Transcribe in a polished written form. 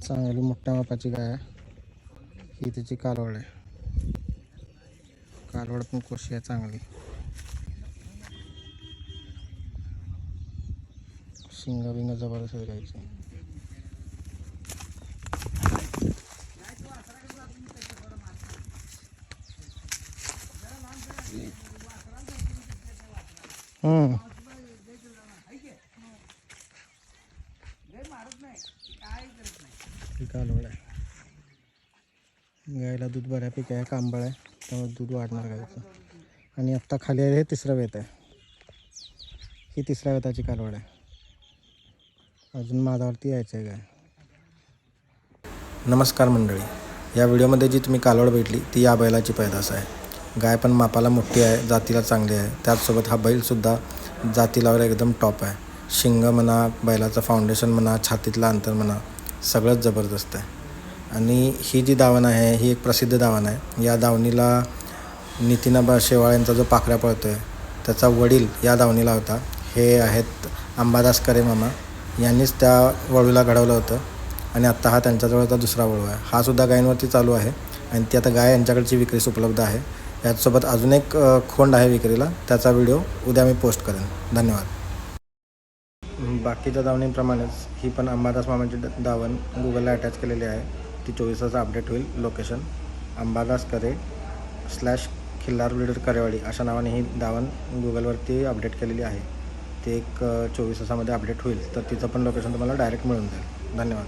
चांगली मोठ्या मापाची गाय आहे. ही त्याची कालवड आहे. कालवड पण कोशी आहे चांगली. शिंग बिंग जबरदस्त आहे गायची. ही कालवड आहे. गायला दूध बऱ्यापैकी आहे, कांबळ आहे, त्यामुळे दूध वाढणार गायचं. आणि आत्ता खाली आहे हे तिसरं वेत आहे. ही तिसऱ्या वेताची कालवड आहे. अजून माझ्यावरती यायचं आहे गाय. नमस्कार मंडळी, या व्हिडिओमध्ये जी तुम्ही कालवड भेटली ती या बैलाची पैदास आहे. गाय पण मापाला मोठी आहे, जातीला चांगली आहे. त्याचसोबत हा बैलसुद्धा जातीलावर एकदम टॉप आहे. शिंग म्हणा, बैलाचं फाउंडेशन म्हणा, छातीतलं अंतर म्हणा, सगळंच जबरदस्त आहे. आणि ही जी दावण आहे ही एक प्रसिद्ध दावण आहे. या दावणीला नितीनाबा शेवाळ यांचा जो पाखऱ्या पळतो आहे त्याचा वडील या दावणीला होता. हे आहेत अंबादास करे मामा, यांनीच त्या वळूला घडवलं होतं. आणि आत्ता हा त्यांच्याजवळचा दुसरा वळू आहे. हा सुद्धा गायींवरती चालू आहे आणि ती आता गाय यांच्याकडची विक्रीस उपलब्ध आहे. याचसोबत अजून एक खोंड आहे विक्रीला, त्याचा व्हिडिओ उद्या मी पोस्ट करेन. धन्यवाद. बाकीच्या दावणींप्रमाणेच ही पण अंबादास मामाची दावण गुगलला अटॅच केलेली आहे. ती 24 तास अपडेट होईल. लोकेशन अंबादास करे / खिल्लार ब्रीडर करेवाडी अशा नावाने ही दावण गुगलवरती अपडेट केलेली आहे. ते एक 24 तासामध्ये अपडेट होईल, तर तिचं पण लोकेशन तुम्हाला डायरेक्ट मिळून जाईल. धन्यवाद.